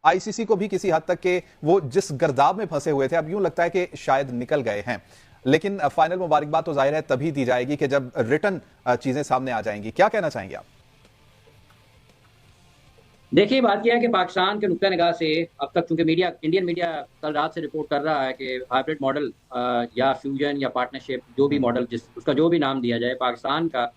ICC को भी किसी हद तक के वो जिस गर्दाब में फंसे हुए थे, अब यूं लगता है कि शायद निकल गए हैं। लेकिन फाइनल मुबारकबाद तो जाहिर है तभी दी जाएगी कि जब रिटर्न चीजें सामने आ जाएंगी। क्या कहना चाहेंगे आप? देखिए, बात यह है कि पाकिस्तान के नुक्ता निगाह से अब तक चूंकि इंडियन मीडिया कल रात से रिपोर्ट कर रहा है कि हाइब्रिड मॉडल या फ्यूजन या पार्टनरशिप, जो भी मॉडल उसका जो भी नाम दिया जाए, पाकिस्तान का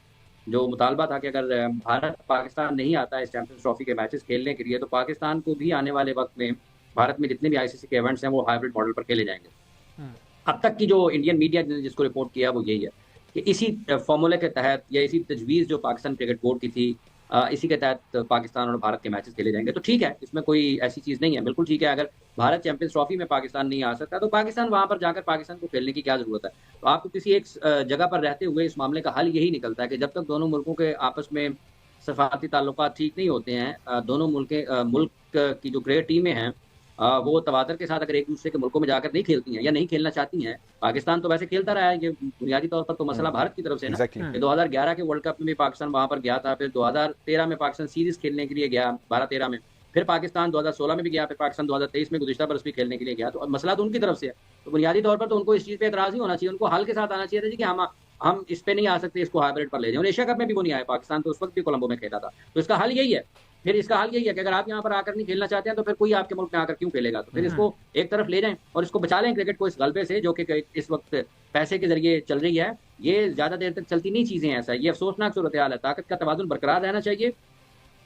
जो मुतालबा था कि अगर भारत पाकिस्तान नहीं आता है इस चैंपियंस ट्रॉफी के मैचेस खेलने के लिए, तो पाकिस्तान को भी आने वाले वक्त में भारत में जितने भी आईसीसी के इवेंट्स हैं वो हाइब्रिड मॉडल पर खेले जाएंगे। अब तक की जो इंडियन मीडिया ने जिसको रिपोर्ट किया वो यही है कि इसी फॉर्मूले के तहत या इसी तजवीज़ जो पाकिस्तान क्रिकेट बोर्ड की थी, इसी के तहत पाकिस्तान और भारत के मैचेस खेले जाएंगे। तो ठीक है, इसमें कोई ऐसी चीज़ नहीं है, बिल्कुल ठीक है। अगर भारत चैंपियंस ट्रॉफी में पाकिस्तान नहीं आ सकता तो पाकिस्तान वहां पर जाकर पाकिस्तान को खेलने की क्या जरूरत है। तो आपको किसी एक जगह पर रहते हुए इस मामले का हल यही निकलता है कि जब तक दोनों मुल्कों के आपस में सफारती ताल्लुकात ठीक नहीं होते हैं, दोनों मुल्क की जो क्रिकेट टीमें हैं वो तवातर के साथ अगर एक दूसरे के मुल्कों में जाकर नहीं खेलती हैं या नहीं खेलना चाहती हैं, पाकिस्तान तो वैसे खेलता रहा है, ये बुनियादी तौर पर तो मसला भारत की तरफ से ना। 2011 के वर्ल्ड कप में भी पाकिस्तान वहां पर गया था, फिर 2013 में पाकिस्तान सीरीज खेलने के लिए गया, 12-13 में, फिर पाकिस्तान 2016 में भी गया, फिर पाकिस्तान 2023 में गुज़िश्ता बरस भी खेलने के लिए गया। तो मसला तो उनकी तरफ से है। तो बुनियादी तौर पर तो उनको इस चीज़ पे एतराज़ नहीं होना चाहिए, उनको हल के साथ आना चाहिए था कि हम इस पे नहीं आ सकते, इसको हाइब्रिड पर ले जाएं। और एशिया कप में भी वो नहीं आया, पाकिस्तान तो उस वक्त भी कोलंबो में खेला था। तो इसका हल यही है, फिर इसका हल यही है कि अगर आप यहाँ पर आकर नहीं खेलना चाहते हैं तो फिर कोई आपके मुल्क में आकर क्यों खेलेगा। तो फिर इसको एक तरफ ले जाएं और इसको बचा लें क्रिकेट को इस गलबे से, जो कि इस वक्त पैसे के जरिए चल रही है। ये ज्यादा देर तक चलती नहीं चीजें, ऐसा ये अफसोसनाक सूरत हाल है। ताकत का तवाज़ुन बरकरार रहना चाहिए,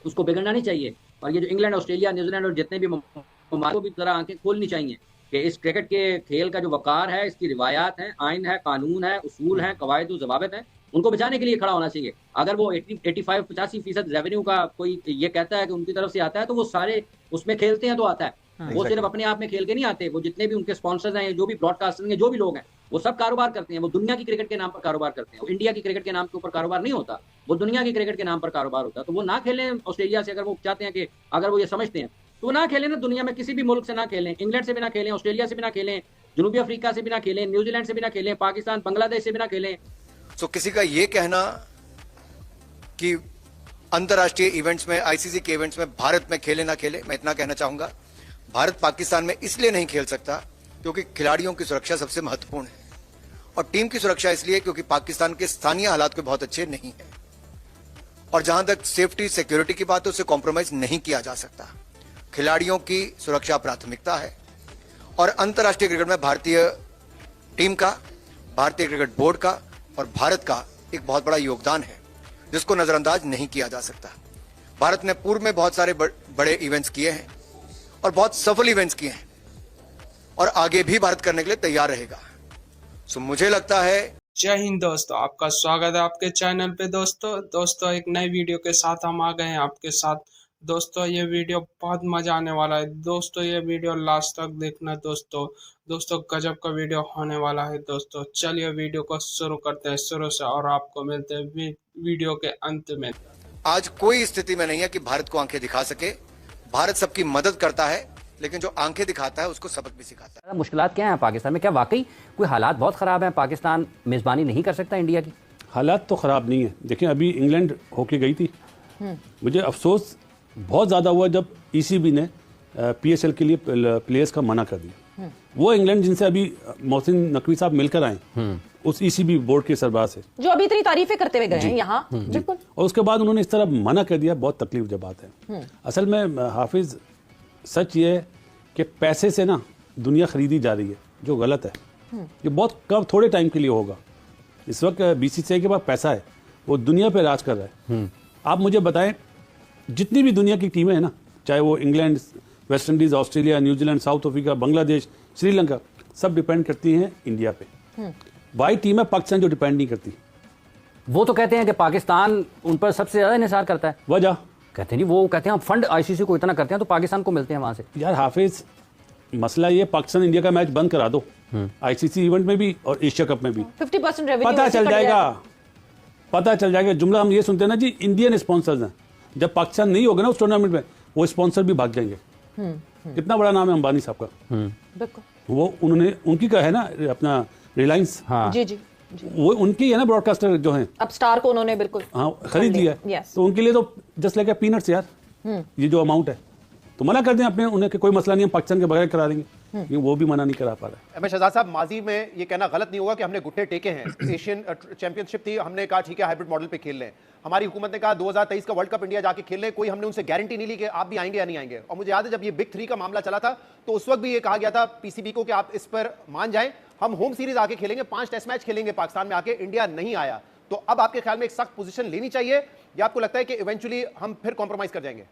उसको बिगड़ना नहीं चाहिए। और ये जो इंग्लैंड, ऑस्ट्रेलिया, न्यूजीलैंड और जितने भी ममालिक को भी जरा आंखें खोलनी चाहिए कि इस क्रिकेट के खेल का जो वकार है, इसकी रिवायात है, आइन है, कानून है, उसूल है, कवायद व ज़वाबित है, उनको बचाने के लिए खड़ा होना चाहिए। अगर वो 85-85% रेवेन्यू का कोई ये कहता है कि उनकी तरफ से आता है, तो वो सारे उसमें खेलते हैं तो आता है। वो सिर्फ अपने आप में खेल के नहीं आते, वो जितने भी उनके स्पॉन्सर्स हैं, जो भी ब्रॉडकास्टर हैं, जो भी लोग हैं, वो सब कारोबार करते हैं। वो दुनिया की क्रिकेट के नाम पर कारोबार करते हैं। वो इंडिया की क्रिकेट के नाम के ऊपर कारोबार नहीं होता, वो दुनिया की क्रिकेट के नाम पर कारोबार होता है। तो वो ना खेलें ऑस्ट्रेलिया से, अगर वो चाहते हैं कि अगर वो ये समझते हैं तो ना खेलें ना, दुनिया में किसी भी मुल्क से ना खेलें, इंग्लैंड से भी ना खेलें, ऑस्ट्रेलिया से भी ना खेलें, जनूबी अफ्रीका से भी ना खेलें, न्यूजीलैंड से भी ना खेलें, पाकिस्तान बांग्लादेश से भी ना खेलें। तो किसी का ये कहना कि अंतर्राष्ट्रीय इवेंट्स में, आईसीसी के इवेंट्स में भारत में खेले ना खेले, मैं इतना कहना चाहूंगा, भारत पाकिस्तान में इसलिए नहीं खेल सकता क्योंकि खिलाड़ियों की सुरक्षा सबसे महत्वपूर्ण है, और टीम की सुरक्षा इसलिए क्योंकि पाकिस्तान के स्थानीय हालात कोई बहुत अच्छे नहीं है, और जहां तक सेफ्टी सिक्योरिटी की बात है उससे कॉम्प्रोमाइज नहीं किया जा सकता। खिलाड़ियों की सुरक्षा प्राथमिकता है, और अंतर्राष्ट्रीय क्रिकेट में भारतीय टीम का, भारतीय क्रिकेट बोर्ड का और भारत का एक बहुत बड़ा योगदान है जिसको नजरअंदाज नहीं किया जा सकता। भारत ने पूर्व में बहुत सारे बड़े इवेंट्स किए हैं और बहुत सफल इवेंट्स किए हैं, और आगे भी भारत करने के लिए तैयार रहेगा। सो मुझे लगता है। जय हिंद दोस्तों, आपका स्वागत है आपके चैनल पे। दोस्तों एक नई वीडियो के साथ हम आ गए हैं आपके साथ। दोस्तों ये वीडियो बहुत मजा आने वाला है। दोस्तों ये वीडियो लास्ट तक देखना दोस्तों गजब का वीडियो होने वाला है। दोस्तों चलिए वीडियो को शुरू करते हैं शुरू से, और आपको मिलते हैं वीडियो के अंत में। आज कोई स्थिति में नहीं है कि भारत को आंखें दिखा सके। भारत सबकी मदद करता है, लेकिन जो आंखें दिखाता है उसको सबक भी सिखाता है। मुश्किलात क्या है पाकिस्तान में? क्या वाकई कोई हालात बहुत ख़राब हैं? पाकिस्तान मेज़बानी नहीं कर सकता इंडिया की? हालात तो ख़राब नहीं है। देखिए अभी इंग्लैंड होके गई थी, मुझे अफसोस बहुत ज़्यादा हुआ जब ईसीबी ने पीएसएल के लिए प्लेयर्स का मना कर दिया। वो इंग्लैंड जिनसे अभी मोहसिन नकवी साहब मिलकर आए, उस ईसीबी बोर्ड के सरबराह से, जो अभी इतनी तारीफें करते हुए गए हैं यहाँ, बिल्कुल, और उसके बाद उन्होंने इस तरह मना कर दिया। बहुत तकलीफ जब बात है। असल में हाफिज, सच ये है कि पैसे से ना दुनिया खरीदी जा रही है, जो गलत है। ये बहुत कम थोड़े टाइम के लिए होगा। इस वक्त बीसीसीआई के पास पैसा है, वो दुनिया पे राज कर रहा है। आप मुझे बताएं, जितनी भी दुनिया की टीमें हैं ना, चाहे वो England, West Indies, Australia, New Zealand, south Africa, Bangladesh, Sri Lanka, सब डिपेंड करती हैं इंडिया पे। वाई टीम है पाकिस्तान जो डिपेंड नहीं करती। वो तो कहते हैं कि पाकिस्तान उन पर सबसे ज्यादा इंहिसार करता है। वजह कहते नहीं, वो कहते हैं हम फंड आईसीसी को इतना करते हैं तो पाकिस्तान को मिलते हैं वहां से। यार हाफिज, मसला ये पाकिस्तान इंडिया का मैच बंद करा दो, आईसीसी इवेंट में भी और एशिया कप में भी 50% रेवेन्यू पता चल जाएगा। जुमला हम ये सुनते हैं ना जी, इंडियन स्पॉन्सर्स हैं। जब पाकिस्तान नहीं होगा ना उस टूर्नामेंट में, वो स्पॉन्सर भी भाग जाएंगे। कितना बड़ा नाम है अंबानी साहब का। वो उनकी का है ना अपना रिलायंस। हाँ जी, वो उनकी है ना, ब्रॉडकास्टर जो हैं। अब स्टार को उन्होंने बिल्कुल खरीद लिया। तो उनके लिए तो जस्ट लाइक पीनट्स यार, ये जो अमाउंट है। तो मना कर दें अपने उन्हें कि कोई मसला नहीं, हम पाकिस्तान के बगैर करा देंगे, लेकिन वो भी मना नहीं करा पा रहा है। एम एस शहजाद साहब, माजी में ये कहना गलत नहीं होगा कि हमने घुटने टेके हैं। एशियन चैंपियनशिप थी, हमने कहा ठीक है हाइब्रिड मॉडल पे खेल लें। हमारी हुकूमत ने कहा 2023 का वर्ल्ड कप इंडिया जाके खेल लें, कोई हमने उनसे गारंटी नहीं ली कि आप भी आएंगे या नहीं आएंगे। और मुझे याद है जब ये बिग 3 का मामला चला था तो उस वक्त भी ये कहा गया था पीसीबी को कि आप इस पर मान जाएं, हम होम सीरीज आके खेलेंगे, 5 टेस्ट मैच खेलेंगे पाकिस्तान में आके। इंडिया नहीं आया, तो अब आपके ख्याल में एक सख्त पोजीशन लेनी चाहिए या आपको लगता है कि इवेंचुअली हम फिर कॉम्प्रोमाइज कर जाएंगे?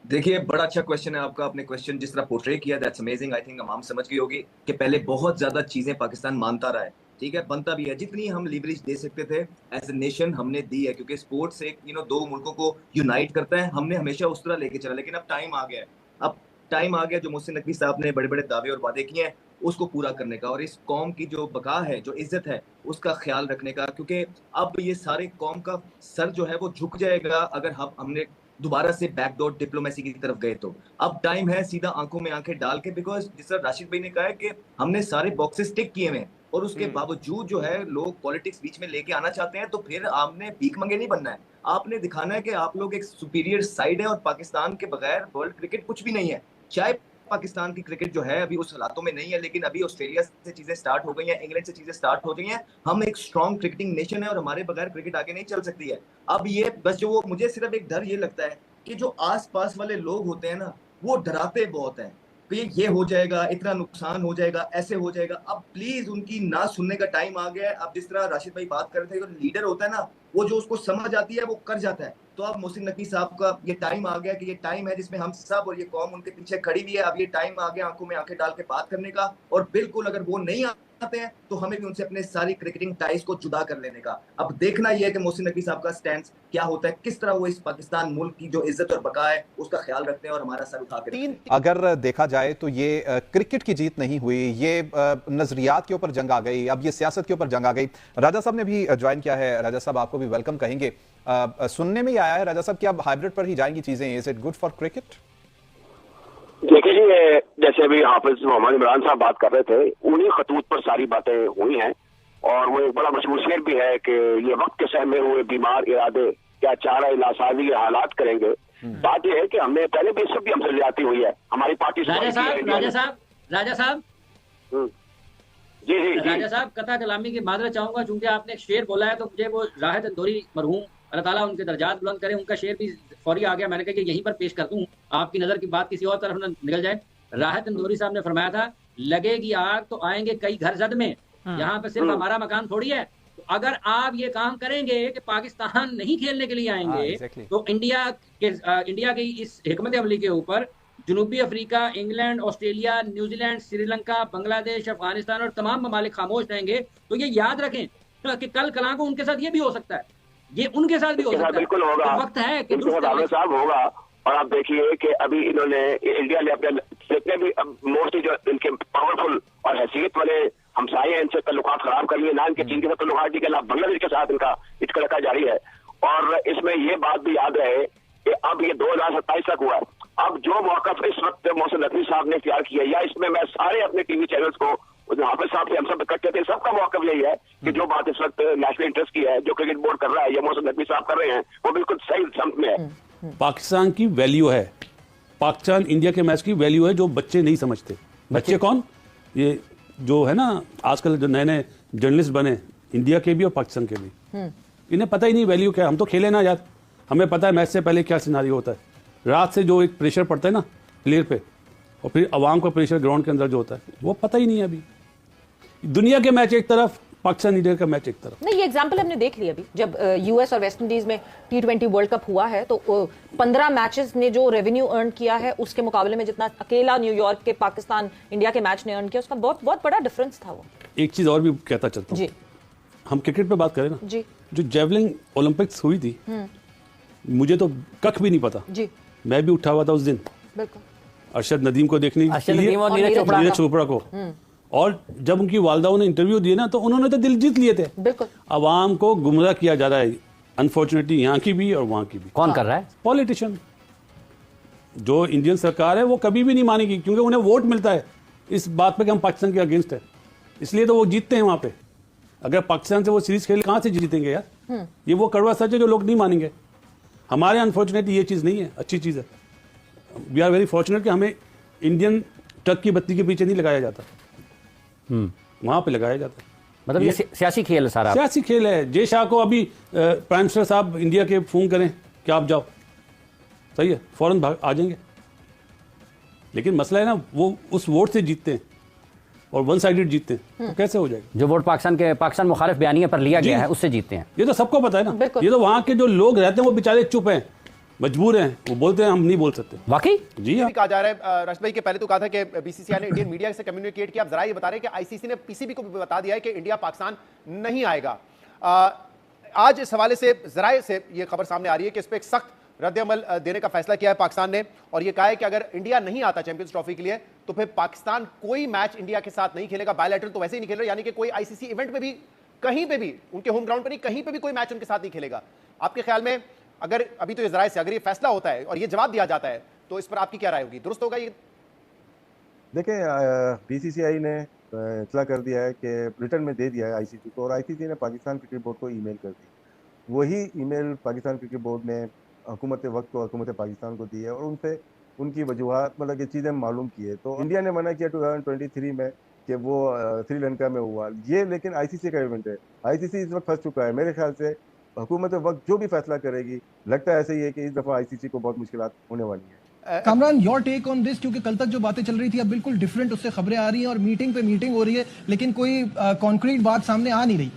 देखिए, बड़ा अच्छा क्वेश्चन है आपका। आपने क्वेश्चन जिस तरह पोर्ट्रे किया, दैट्स अमेजिंग। आई थिंक हम समझ गई होगी कि पहले बहुत ज्यादा चीजें पाकिस्तान मानता रहा है, ठीक है, बनता भी है। जितनी हम लीवरेज दे सकते थे एज ए नेशन हमने दी है, क्योंकि स्पोर्ट्स एक दो मुल्कों को यूनाइट करता है। हमने हमेशा उस तरह लेके चला, लेकिन अब टाइम आ गया है। अब टाइम आ गया जो मोहसिन नकवी साहब ने बड़े बड़े दावे और वादे किए हैं उसको पूरा करने का, और इस कौम की जो बका है, जो इज्जत है, उसका ख्याल रखने का। क्योंकि अब ये सारे कौम का सर जो है वो झुक जाएगा अगर हमने दोबारा से बैकडोर डिप्लोमेसी की तरफ गए। तो अब टाइम है सीधा आंखों में आंखें डाल के, बिकॉज जिस तरह राशिद भाई ने कहा है कि हमने सारे बॉक्सेस टिक किए हैं और उसके बावजूद जो है लोग पॉलिटिक्स बीच में लेके आना चाहते हैं। तो फिर आपने भीख मंगे नहीं बनना है, आपने दिखाना है कि आप लोग एक सुपीरियर साइड है और पाकिस्तान के बगैर वर्ल्ड क्रिकेट कुछ भी नहीं है। चाहे पाकिस्तान की क्रिकेट जो है अभी उस हालातों में नहीं है, लेकिन अभी ऑस्ट्रेलिया से चीजें स्टार्ट हो गई हैं, इंग्लैंड से चीजें स्टार्ट हो गई हैं। हम एक स्ट्रॉन्ग क्रिकेटिंग नेशन है और हमारे बगैर क्रिकेट आगे नहीं चल सकती है। अब ये बस जो मुझे सिर्फ एक डर ये लगता है कि जो आसपास वाले लोग होते हैं ना, वो डराते बहुत हैं कि ये हो जाएगा, इतना नुकसान हो जाएगा, ऐसे हो जाएगा। अब प्लीज उनकी ना सुनने का टाइम आ गया है। अब जिस तरह राशिद भाई बात कर रहे थे, लीडर होता है ना, वो जो उसको समझ आती है वो कर जाता है। तो अब मोहसिन नकवी साहब का ये टाइम आ गया कि ये टाइम है जिसमें हम सब और ये कौम उनके पीछे खड़ी हुई है। अब ये टाइम आ गया आंखों में आंखें डाल के बात करने का, और बिल्कुल अगर वो नहीं आते हैं तो हमें भी उनसे अपने सारी क्रिकेटिंग टाइज को जुदा कर लेने का। अब देखना यह है कि मोहसिन नकवी साहब का स्टैंड क्या होता है, किस तरह वो इस पाकिस्तान मुल्क की जो इज्जत और बका है उसका ख्याल रखते हैं और हमारा सर उठा के। अगर देखा जाए तो ये क्रिकेट की जीत नहीं हुई, ये नजरियात के ऊपर जंग आ गई, अब ये सियासत के ऊपर जंग आ गई। राजा साहब ने भी ज्वाइन किया है। राजा साहब, आपको भी वेलकम कहेंगे। सुनने में ही आया है राजा साहब कि अब हाइब्रिड पर ही जाएंगी चीजें। Is it good for cricket? देखिए जी, जैसे अभी हाफिज मोहम्मद इमरान साहब बात कर रहे थे, उन्हीं खतूत पर सारी बातें हुई हैं। और वो एक बड़ा मशहूर शेर भी है कि ये वक्त के सहमे हुए बीमार इरादे क्या चारा इलासाजी हालात करेंगे। बात यह है कि हमने पहले भी सब भी हमसे ज्यादती हुई है, हमारी पार्टी राजा साहब जी जी राजा साहब, कथा कलामी की माजरत चाहूंगा, चूंकि आपने एक शेर बोला है तो मुझे वो राहत अंदोरी मरहूम, अल्लाह ताला उनके दर्जात बुलंद करे, उनका शेर भी फौरी आ गया। मैंने कहा कि यहीं पर पेश कर दूं, आपकी नजर की बात किसी और तरफ न निकल जाए। राहत अंदोरी साहब ने फरमाया था, लगेगी आग तो आएंगे कई घर जद में, यहाँ पे सिर्फ हमारा मकान थोड़ी है। तो अगर आप ये काम करेंगे कि पाकिस्तान नहीं खेलने के लिए आएंगे, तो इंडिया की इस हिकमत अमली के ऊपर जनूबी Africa, England, Australia, New Zealand, Sri Lanka, Bangladesh, Afghanistan और तमाम ममालिक खामोश रहेंगे। तो ये याद रखें कि कल कला को उनके साथ ये भी हो सकता है, ये उनके साथ भी हो सकता है। बिल्कुल होगा, तो वक्त है कि साहब होगा। और आप देखिए कि अभी इन्होंने इंडिया ने अपने जितने भी मोस्टली जो इनके पावरफुल और हैसियत वाले हमसाए हैं, इनसे तल्लुकात खराब कर लिए ना, इनके चीन के साथ तल्लुकात ठीक है ना, बांग्लादेश के साथ इनका इटकलका जारी है। और इसमें ये बात भी याद रहे कि अब ये 2027 तक हुआ है। अब जो मौक़िफ़ इस वक्त मोहसिन नकवी साहब ने इख्तियार किया, या इसमें मैं सारे अपने टीवी चैनल्स को हाफिज साहब से हम सब इकट्ठे थे, सबका मौक़िफ़ यही है कि जो बात इस वक्त नेशनल इंटरेस्ट की है, जो क्रिकेट बोर्ड कर रहा है या मोहसिन नकवी साहब कर रहे हैं, वो बिल्कुल सही समत में है। पाकिस्तान की वैल्यू है, पाकिस्तान इंडिया के मैच की वैल्यू है, जो बच्चे नहीं समझते। बच्चे कौन? ये जो है ना आजकल जो नए नए जर्नलिस्ट बने, इंडिया के भी और पाकिस्तान के भी, इन्हें पता ही नहीं वैल्यू क्या। हम तो खेले ना यार, हमें पता है मैच से पहले क्या सिनारियो होता है। रात से जो एक प्रेशर पड़ता है ना प्लेयर पे, और फिर अवाम का प्रेशर ग्राउंड के अंदर जो होता है, वो पता ही नहीं है। अभी दुनिया के मैच एक तरफ, पाकिस्तान इंडिया का मैच एक तरफ। नहीं, ये एग्जांपल हमने देख लिया अभी, जब यूएस और वेस्ट इंडीज में T20 वर्ल्ड कप हुआ है, तो 15 मैचेस ने जो रेवेन्यू अर्न किया है उसके मुकाबले में जितना अकेला न्यूयॉर्क के पाकिस्तान इंडिया के मैच ने अर्न किया, उसका बहुत बहुत बड़ा डिफरेंस था वो। एक चीज और भी कहता चलता हूं, हम क्रिकेट पे बात करें ना जी, जो जेवलिन ओलंपिक्स हुई थी, मुझे तो कख भी नहीं पता जी, मैं भी उठा हुआ था उस दिन, बिल्कुल, अरशद नदीम को देखने के लिए, नीरज चोपड़ा को। और जब उनकी वालदाओं ने इंटरव्यू दिए ना, तो उन्होंने तो दिल जीत लिए थे। बिल्कुल, आवाम को गुमराह किया जा रहा है, अनफॉर्चुनेटली यहाँ की भी और वहाँ की भी। कौन कर रहा है? पॉलिटिशियन। जो इंडियन सरकार है वो कभी भी नहीं मानेगी, क्योंकि उन्हें वोट मिलता है इस बात पे कि हम पाकिस्तान के अगेंस्ट है, इसलिए तो वो जीतते हैं वहाँ पे। अगर पाकिस्तान से वो सीरीज खेले, कहाँ से जीतेंगे यार? ये वो कड़वा सच है जो लोग नहीं मानेंगे। हमारे अनफॉर्चुनेटली ये चीज़ नहीं है, अच्छी चीज़ है। वी आर वेरी फॉर्चुनेट कि हमें इंडियन ट्रक की बत्ती के पीछे नहीं लगाया जाता, वहां पे लगाया जाता। मतलब ये सियासी खेल है सारा, सियासी खेल है। जय शाह को अभी प्राइम मिनिस्टर साहब इंडिया के फोन करें कि आप जाओ, सही है, फौरन भाग आ जाएंगे। लेकिन मसला है ना, वो उस वोट से जीतते हैं और वन साइडेड जीतते हैं, तो कैसे हो जाएगा? जो वोट पाकिस्तान मुखालिफ बयानिया पर लिया गया है उससे जीतते हैं। ये तो सबको पता है ना। ये तो वहां के जो लोग रहते हैं वो बेचारे चुप हैं, मजबूर हैं, वो बोलते हैं हम नहीं बोल सकते। वाकई जी हाँ। कहा जा रहा है राष्ट्र भाई के पहले तो कहा था कि बीसीसीआई ने इंडियन मीडिया से कम्युनिकेट किया, अब जरा ये बता रहे हैं कि आईसीसी ने पीसीबी को भी बता दिया है कि इंडिया पाकिस्तान नहीं आएगा। आज इस हवाले से जराए से ये खबर सामने आ रही है कि इस पर एक सख्त रद्द-ए-अमल देने का फैसला किया है पाकिस्तान ने, और ये कहा है कि अगर इंडिया नहीं आता चैंपियंस ट्रॉफी के लिए तो फिर पाकिस्तान कोई मैच इंडिया के साथ नहीं खेलेगा। बायलैटरल तो वैसे ही नहीं खेल रहा, यानी कि कोई आईसीसी इवेंट में भी, कहीं पे भी, उनके होम ग्राउंड पर नहीं, कहीं पे भी कोई मैच उनके साथ नहीं खेलेगा। आपके ख्याल में अगर अभी तो ये जराए से अगर ये फैसला होता है और ये जवाब दिया जाता है तो इस पर आपकी क्या राय होगी? दुरुस्त होगा ये? देखें, बीसीसीआई ने इतला कर दिया है कि रिटर्न में दे दिया है आईसीसी को, और आईसीसी ने पाकिस्तान क्रिकेट बोर्ड को ईमेल कर दी। वही ईमेल पाकिस्तान क्रिकेट बोर्ड ने हुकूमत वक्त को, हुकूमत पाकिस्तान को दी है और उनसे उनकी वजूहत, मतलब ये चीज़ें मालूम की है। तो इंडिया ने मना किया 2023 में कि वो श्रीलंका में हुआ ये, लेकिन आईसीसी का इवेंट है, आईसीसी इस वक्त फंस चुका है। मेरे ख्याल से हुकूमत वक्त जो भी फैसला करेगी, लगता है ऐसे ही है कि इस दफ़ा आईसीसी को बहुत मुश्किलात होने वाली है। Kamran, your take on this, क्योंकि कल तक जो बातें चल रही थी अब बिल्कुल डिफरेंट उससे खबरें आ रही हैं और मीटिंग पे मीटिंग हो रही है, लेकिन कोई कॉन्क्रीट बात सामने आ नहीं रही।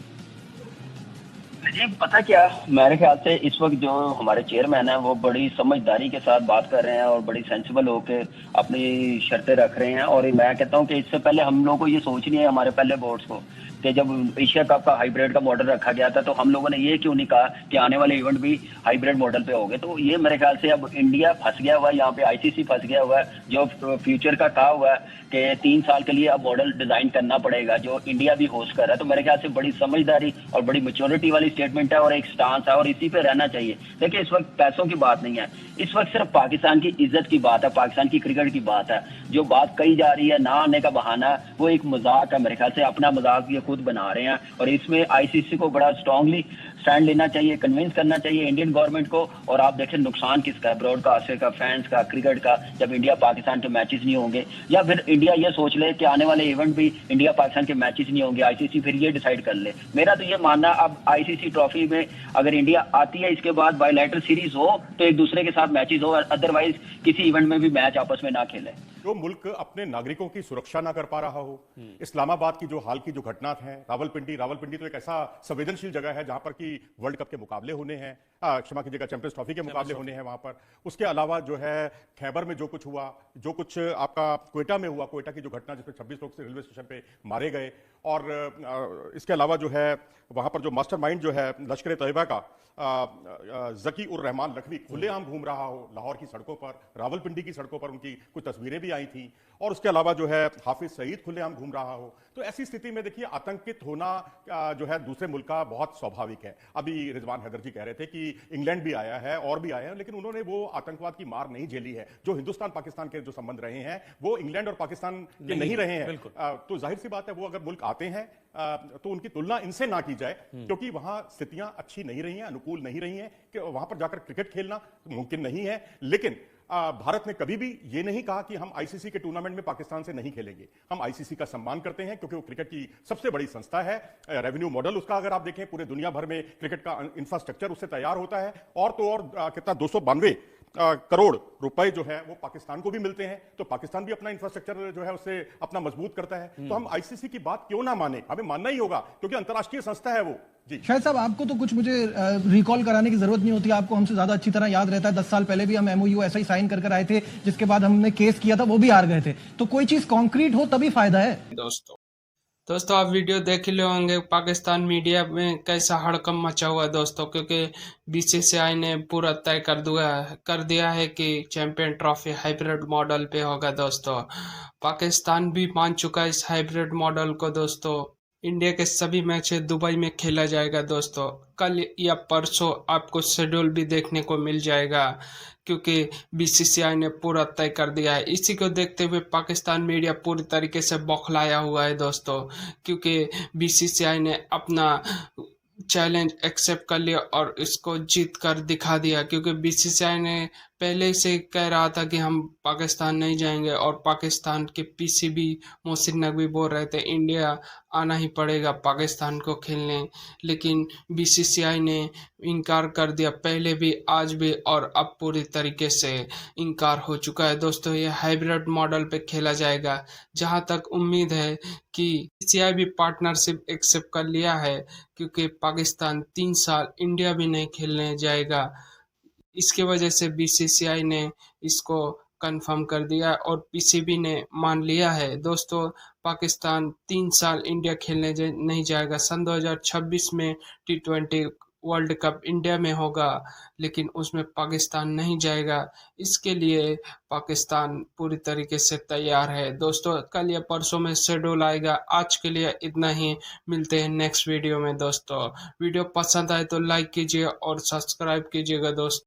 जी पता क्या, मेरे ख्याल से इस वक्त जो हमारे चेयरमैन है वो बड़ी समझदारी के साथ बात कर रहे हैं और बड़ी सेंसिबल होकर अपनी शर्तें रख रहे हैं। और मैं कहता हूं कि इससे पहले हम लोगों को ये सोचनी है, हमारे पहले बोर्ड्स को, कि जब एशिया कप का हाइब्रिड का मॉडल रखा गया था तो हम लोगों ने ये क्यों नहीं कहा कि आने वाले इवेंट भी हाइब्रिड मॉडल पे होंगे। तो ये मेरे ख्याल से अब इंडिया फंस गया हुआ है, यहाँ पे आईसीसी फंस गया हुआ है। जो फ्यूचर का कहा हुआ है कि 3 साल के लिए अब मॉडल डिजाइन करना पड़ेगा, जो इंडिया भी होस्ट कर रहा है। तो मेरे ख्याल से बड़ी समझदारी और बड़ी मैच्योरिटी वाली स्टेटमेंट है और एक स्टांस है और इसी पे रहना चाहिए। देखिए इस वक्त पैसों की बात नहीं है, इस वक्त सिर्फ पाकिस्तान की इज्जत की बात है, पाकिस्तान की क्रिकेट की बात है। जो बात कही जा रही है ना आने का बहाना, वो एक मजाक है। मेरे ख्याल से अपना मजाक ये खुद बना रहे हैं और इसमें आईसीसी को बड़ा स्ट्रांगली स्टैंड लेना चाहिए, कन्विंस करना चाहिए इंडियन गवर्नमेंट को। और आप देखें नुकसान किसका है, ब्रॉडकास्टर का, फैंस का, क्रिकेट का, जब इंडिया पाकिस्तान के मैचेस नहीं होंगे। या फिर इंडिया ये सोच ले कि आने वाले इवेंट भी इंडिया पाकिस्तान के मैचेस नहीं होंगे, आईसीसी फिर ये डिसाइड कर ले। मेरा तो ये मानना, अब आईसीसी ट्रॉफी में अगर इंडिया आती है, इसके बाद बायलैटरल सीरीज हो तो एक दूसरे के साथ मैचेस हो, अदरवाइज किसी इवेंट में भी मैच आपस में ना खेले। जो मुल्क अपने नागरिकों की सुरक्षा ना कर पा रहा हो, इस्लामाबाद की जो हाल की जो घटना है, रावलपिंडी तो एक ऐसा संवेदनशील जगह है जहां पर कि वर्ल्ड कप के मुकाबले होने हैं, क्षमा कीजिएगा, चैंपियंस ट्रॉफी के मुकाबले होने हैं वहां पर। उसके अलावा जो है खैबर में जो कुछ हुआ, जो कुछ आपका क्वेटा में हुआ, क्वेटा की जो घटना जिसमें 26 लोग रेलवे स्टेशन पे मारे गए, और इसके अलावा जो है वहां पर जो मास्टरमाइंड जो है लश्कर तैयबा का जकी उर रहमान लखवी खुलेआम घूम रहा हो लाहौर की सड़कों पर, रावलपिंडी की सड़कों पर उनकी कुछ तस्वीरें भी आई थी, और उसके अलावा जो है हाफिज सईद खुलेआम घूम रहा हो। तो ऐसी स्थिति में देखिए आतंकित होना जो है दूसरे मुल्क का बहुत स्वाभाविक है। अभी रिजवान हैदर जी कह रहे थे कि इंग्लैंड भी आया है और भी आया है, लेकिन उन्होंने वो आतंकवाद की मार नहीं झेली है। जो हिंदुस्तान पाकिस्तान के जो संबंध रहे हैं वो इंग्लैंड और पाकिस्तान के नहीं रहे हैं। तो जाहिर सी बात है वो अगर मुल्क आते हैं तो उनकी तुलना इनसे ना की जाए, क्योंकि वहां स्थितियां अच्छी नहीं रही हैं, अनुकूल नहीं रही हैं, कि वहां पर जाकर क्रिकेट खेलना मुमकिन नहीं है। लेकिन भारत ने कभी भी ये नहीं कहा कि हम आईसीसी के टूर्नामेंट में पाकिस्तान से नहीं खेलेंगे। हम आईसीसी का सम्मान करते हैं क्योंकि वो क्रिकेट की सबसे बड़ी संस्था है। रेवेन्यू मॉडल उसका अगर आप देखें पूरे दुनिया भर में क्रिकेट का इंफ्रास्ट्रक्चर उससे तैयार होता है, और तो और कितना 292 करोड़ रुपए जो है वो पाकिस्तान को भी मिलते हैं। तो पाकिस्तान भी अपना इंफ्रास्ट्रक्चर जो है उससे अपना मजबूत करता है। तो हम आईसीसी की बात क्यों ना माने, हमें मानना ही होगा क्योंकि अंतर्राष्ट्रीय संस्था है वो। जी शायद साहब, आपको तो कुछ मुझे रिकॉल कराने की जरूरत नहीं होती, आपको हमसे ज्यादा अच्छी तरह याद रहता है। 10 साल पहले भी हम एमओयू ऐसा ही साइन कर आए थे, जिसके बाद हमने केस किया था, वो भी हार गए थे। तो कोई चीज कॉन्क्रीट हो तभी फायदा है। दोस्तों आप वीडियो देख ले होंगे पाकिस्तान मीडिया में कैसा हड़कंप मचा हुआ है दोस्तों, क्योंकि बीसीसीआई ने पूरा तय कर दिया है कि चैंपियन ट्रॉफी हाइब्रिड मॉडल पे होगा। दोस्तों पाकिस्तान भी मान चुका है इस हाइब्रिड मॉडल को। दोस्तों इंडिया के सभी मैच दुबई में खेला जाएगा। दोस्तों कल या परसों आपको शेड्यूल भी देखने को मिल जाएगा, क्योंकि बीसीसीआई ने पूरा तय कर दिया है। इसी को देखते हुए पाकिस्तान मीडिया पूरी तरीके से बौखलाया हुआ है दोस्तों, क्योंकि बीसीसीआई ने अपना चैलेंज एक्सेप्ट कर लिया और इसको जीत कर दिखा दिया। क्योंकि बीसीसीआई ने पहले से कह रहा था कि हम पाकिस्तान नहीं जाएंगे, और पाकिस्तान के पीसीबी मोहसिन नकवी बोल रहे थे इंडिया आना ही पड़ेगा पाकिस्तान को खेलने, लेकिन बीसीसीआई ने इनकार कर दिया, पहले भी आज भी, और अब पूरी तरीके से इनकार हो चुका है। दोस्तों ये हाइब्रिड मॉडल पे खेला जाएगा, जहां तक उम्मीद है कि बीसीसीआई भी पार्टनरशिप एक्सेप्ट कर लिया है, क्योंकि पाकिस्तान 3 साल इंडिया भी नहीं खेलने जाएगा। इसके वजह से बीसीसीआई ने इसको कंफर्म कर दिया और पीसीबी ने मान लिया है। दोस्तों पाकिस्तान 3 साल इंडिया खेलने नहीं जाएगा। सन 2026 में T20 वर्ल्ड कप इंडिया में होगा, लेकिन उसमें पाकिस्तान नहीं जाएगा। इसके लिए पाकिस्तान पूरी तरीके से तैयार है। दोस्तों कल या परसों में शेड्यूल आएगा। आज के लिए इतना ही, मिलते हैं नेक्स्ट वीडियो में। दोस्तों वीडियो पसंद आए तो लाइक कीजिए और सब्सक्राइब कीजिएगा दोस्तों।